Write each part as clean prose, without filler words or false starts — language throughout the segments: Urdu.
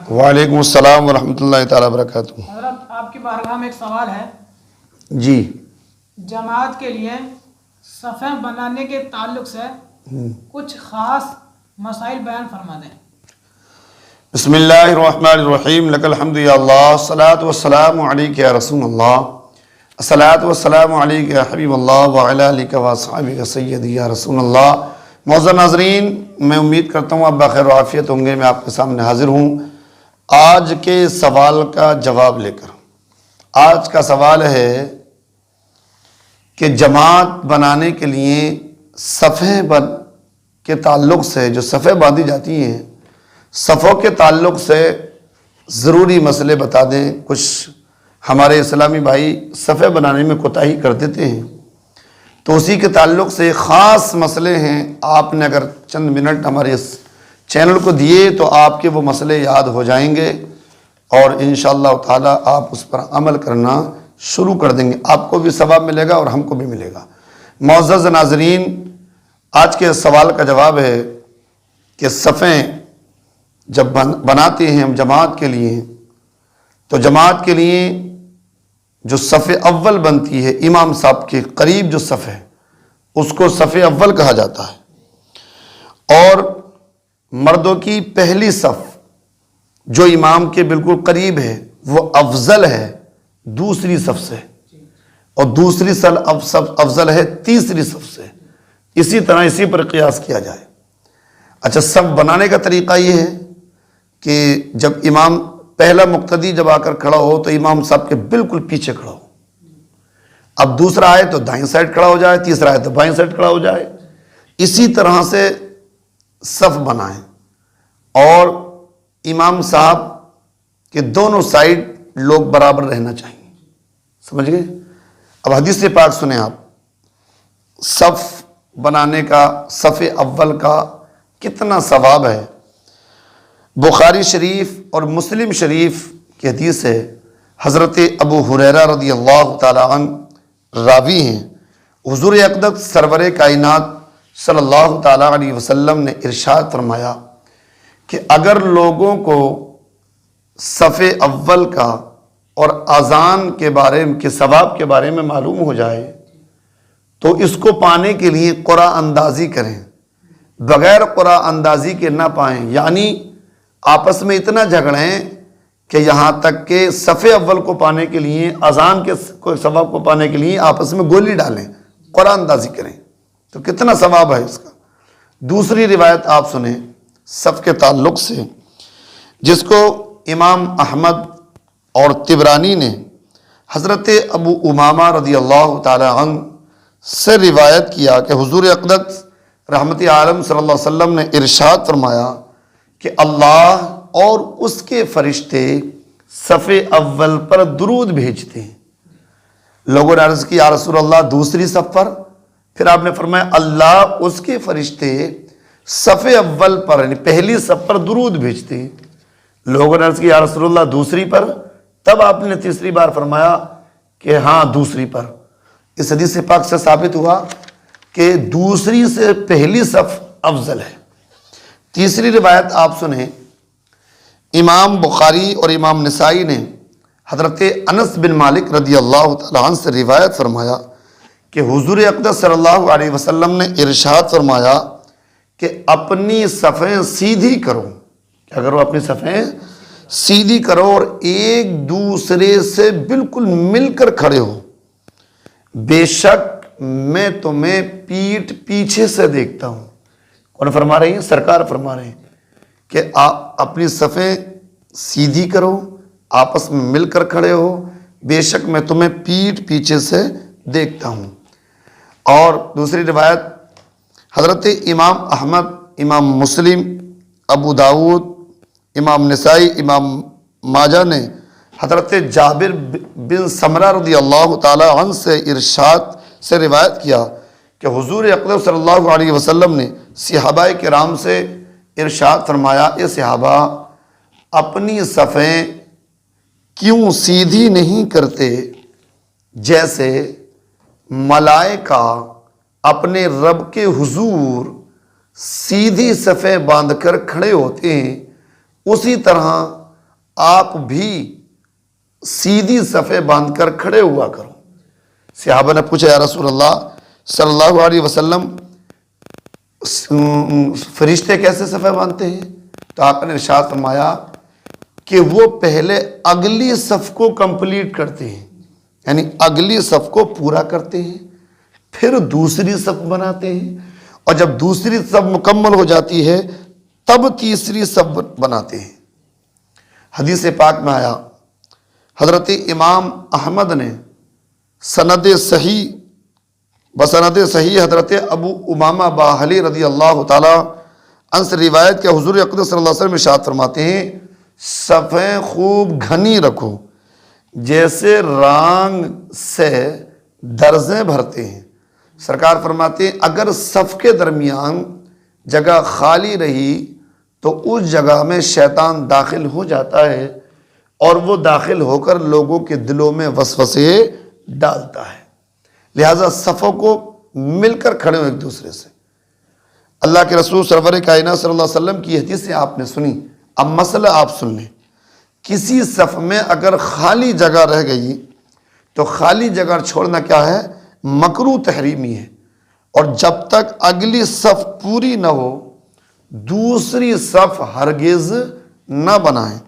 وعلیکم السلام ورحمۃ اللہ تعالیٰ وبرکاتہ۔ حضرت آپ کی بارگاہ میں ایک سوال ہے، جی جماعت کے لیے صفیں بنانے کے تعلق سے کچھ خاص مسائل بیان فرما دیں۔ بسم اللہ الرحمن الرحیم، لک الحمد یا اللہ، الصلاۃ والسلام علیک یا رسول اللہ، الصلاۃ والسلام علیک یا حبیب اللہ وعلی آلک واصحابک سیدی یا رسول اللہ۔ معزز ناظرین، میں امید کرتا ہوں آپ بخیر و عافیت ہوں گے۔ میں آپ کے سامنے حاضر ہوں آج کے سوال کا جواب لے کر۔ آج کا سوال ہے کہ جماعت بنانے کے لیے صفیں کے تعلق سے جو صفیں باندھی جاتی ہیں، صفوں کے تعلق سے ضروری مسئلے بتا دیں۔ کچھ ہمارے اسلامی بھائی صفیں بنانے میں کوتاہی کر دیتے ہیں، تو اسی کے تعلق سے خاص مسئلے ہیں۔ آپ نے اگر چند منٹ ہمارے اس چینل کو دیے تو آپ کے وہ مسئلے یاد ہو جائیں گے اور انشاءاللہ تعالی آپ اس پر عمل کرنا شروع کر دیں گے۔ آپ کو بھی ثواب ملے گا اور ہم کو بھی ملے گا۔ معزز ناظرین، آج کے سوال کا جواب ہے کہ صفیں جب بناتے ہیں ہم جماعت کے لیے، تو جماعت کے لیے جو صف اول بنتی ہے، امام صاحب کے قریب جو صف ہے اس کو صف اول کہا جاتا ہے، اور مردوں کی پہلی صف جو امام کے بالکل قریب ہے وہ افضل ہے دوسری صف سے، اور دوسری صف افضل ہے تیسری صف سے۔ اسی طرح اسی پر قیاس کیا جائے۔ اچھا، صف بنانے کا طریقہ یہ ہے کہ جب امام پہلا مقتدی جب آ کر کھڑا ہو تو امام صاحب کے بالکل پیچھے کھڑا ہو، اب دوسرا آئے تو دائیں سائڈ کھڑا ہو جائے، تیسرا آئے تو بائیں سائڈ کھڑا ہو جائے۔ اسی طرح سے صف بنائیں، اور امام صاحب کے دونوں سائڈ لوگ برابر رہنا چاہیے۔ سمجھ گئے؟ اب حدیث پاک سنیں آپ۔ صف بنانے کا، صف اول کا کتنا ثواب ہے۔ بخاری شریف اور مسلم شریف کی حدیث ہے، حضرت ابو ہریرہ رضی اللہ تعالی عنہ راوی ہیں، حضور اقدس سرور کائنات صلی اللہ تعالی علیہ وسلم نے ارشاد فرمایا کہ اگر لوگوں کو صف اول کا اور اذان کے بارے کے ثواب کے بارے میں معلوم ہو جائے تو اس کو پانے کے لیے قرعہ اندازی کریں، بغیر قرعہ اندازی کے نہ پائیں، یعنی آپس میں اتنا جھگڑیں کہ یہاں تک کہ صف اول کو پانے کے لیے، اذان کے ثواب کو پانے کے لیے آپس میں گولی ڈالیں، قرعہ اندازی کریں، تو کتنا ثواب ہے اس کا۔ دوسری روایت آپ سنیں صف کے تعلق سے، جس کو امام احمد اور طبرانی نے حضرت ابو امامہ رضی اللہ تعالی عنہ سے روایت کیا کہ حضور اقدس رحمت عالم صلی اللہ علیہ وسلم نے ارشاد فرمایا کہ اللہ اور اس کے فرشتے صف اول پر درود بھیجتے ہیں۔ لوگوں نے عرض کی یا رسول اللہ دوسری صف پر؟ پھر آپ نے فرمایا اللہ اس کے فرشتے صف اول پر یعنی پہلی صف پر درود بھیجتے ہیں۔ لوگوں نے عرض کی یا رسول اللہ دوسری پر؟ تب آپ نے تیسری بار فرمایا کہ ہاں دوسری پر۔ اس حدیث پاک سے ثابت ہوا کہ دوسری سے پہلی صف افضل ہے۔ تیسری روایت آپ سنیں، امام بخاری اور امام نسائی نے حضرت انس بن مالک رضی اللہ تعالیٰ عنہ سے روایت فرمایا کہ حضور اقدس صلی اللہ علیہ وسلم نے ارشاد فرمایا کہ اپنی صفیں سیدھی کرو۔ کیا کرو؟ اپنی صفیں سیدھی کرو اور ایک دوسرے سے بالکل مل کر کھڑے ہو، بے شک میں تمہیں پیٹھ پیچھے سے دیکھتا ہوں۔ کون فرما رہی ہیں؟ سرکار فرما رہے ہیں کہ آپ اپنی صفیں سیدھی کرو، آپس میں مل کر کھڑے ہو، بے شک میں تمہیں پیٹھ پیچھے سے دیکھتا ہوں۔ اور دوسری روایت حضرت امام احمد، امام مسلم، ابو داود، امام نسائی، امام ماجہ نے حضرت جابر بن سمرہ رضی اللہ تعالی عنہ سے ارشاد سے روایت کیا کہ حضور اقدس صلی اللہ علیہ وسلم نے صحابہ کرام سے ارشاد فرمایا، اے صحابہ اپنی صفیں کیوں سیدھی نہیں کرتے جیسے ملائکہ اپنے رب کے حضور سیدھی صفیں باندھ کر کھڑے ہوتے ہیں، اسی طرح آپ بھی سیدھی صفیں باندھ کر کھڑے ہوا کرو۔ صحابہ نے پوچھا، یا رسول اللہ صلی اللہ علیہ وسلم فرشتے کیسے صفیں باندھتے ہیں؟ تو آپ نے ارشاد فرمایا کہ وہ پہلے اگلی صف کو کمپلیٹ کرتے ہیں، یعنی اگلی صف کو پورا کرتے ہیں، پھر دوسری صف بناتے ہیں، اور جب دوسری صف مکمل ہو جاتی ہے تب تیسری صف بناتے ہیں۔ حدیث پاک میں آیا، حضرت امام احمد نے بسند صحیح حضرت ابو امامہ باہلی رضی اللہ تعالی عنہ سے روایت کہ حضور اقدس صلی اللہ علیہ وسلم ارشاد فرماتے ہیں، صفیں خوب گھنی رکھو جیسے رانگ سے درزیں بھرتے ہیں۔ سرکار فرماتے ہیں اگر صف کے درمیان جگہ خالی رہی تو اس جگہ میں شیطان داخل ہو جاتا ہے اور وہ داخل ہو کر لوگوں کے دلوں میں وسوسے ڈالتا ہے۔ لہٰذا صفوں کو مل کر کھڑے ہو ایک دوسرے سے۔ اللہ کے رسول سرور کائنات صلی اللہ علیہ وسلم کی حدیثیں آپ نے سنی، اب مسئلہ آپ سن لیں۔ کسی صف میں اگر خالی جگہ رہ گئی تو خالی جگہ چھوڑنا کیا ہے؟ مکروہ تحریمی ہے، اور جب تک اگلی صف پوری نہ ہو دوسری صف ہرگز نہ بنائیں۔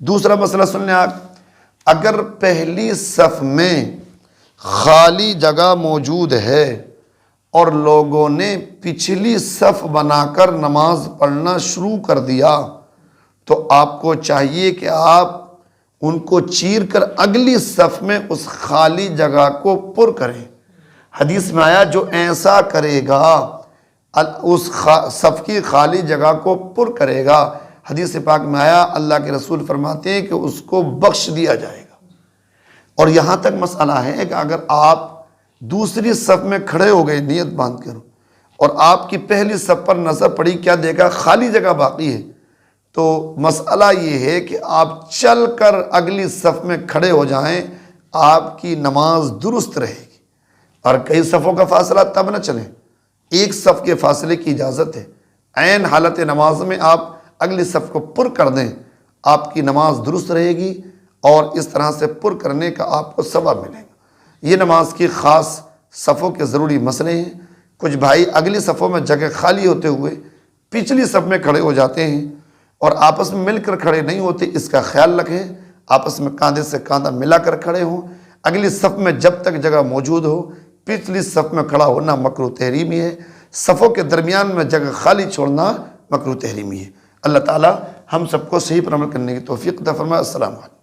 دوسرا مسئلہ سن لیں آپ، اگر پہلی صف میں خالی جگہ موجود ہے اور لوگوں نے پچھلی صف بنا کر نماز پڑھنا شروع کر دیا تو آپ کو چاہیے کہ آپ ان کو چیر کر اگلی صف میں اس خالی جگہ کو پر کریں۔ حدیث میں آیا جو ایسا کرے گا اس صف کی خالی جگہ کو پر کرے گا، حدیث پاک میں آیا اللہ کے رسول فرماتے ہیں کہ اس کو بخش دیا جائے گا۔ اور یہاں تک مسئلہ ہے کہ اگر آپ دوسری صف میں کھڑے ہو گئے نیت باندھ کر اور آپ کی پہلی صف پر نظر پڑی، کیا دیکھا؟ خالی جگہ باقی ہے، تو مسئلہ یہ ہے کہ آپ چل کر اگلی صف میں کھڑے ہو جائیں، آپ کی نماز درست رہے گی۔ اور کئی صفوں کا فاصلہ تب نہ چلیں، ایک صف کے فاصلے کی اجازت ہے، عین حالت نماز میں آپ اگلی صف کو پر کر دیں، آپ کی نماز درست رہے گی اور اس طرح سے پر کرنے کا آپ کو ثواب ملے گا۔ یہ نماز کی خاص صفوں کے ضروری مسئلے ہیں۔ کچھ بھائی اگلی صفوں میں جگہ خالی ہوتے ہوئے پچھلی صف میں کھڑے ہو جاتے ہیں اور آپس میں مل کر کھڑے نہیں ہوتے، اس کا خیال رکھیں، آپس میں کاندھے سے کاندھا ملا کر کھڑے ہوں۔ اگلی صف میں جب تک جگہ موجود ہو پچھلی صف میں کھڑا ہونا مکروہ تحریمی ہے، صفوں کے درمیان میں جگہ خالی چھوڑنا مکروہ تحریمی ہے۔ اللہ تعالی ہم سب کو صحیح پر عمل کرنے کی توفیق عطا فرمائے۔ السلام علیکم۔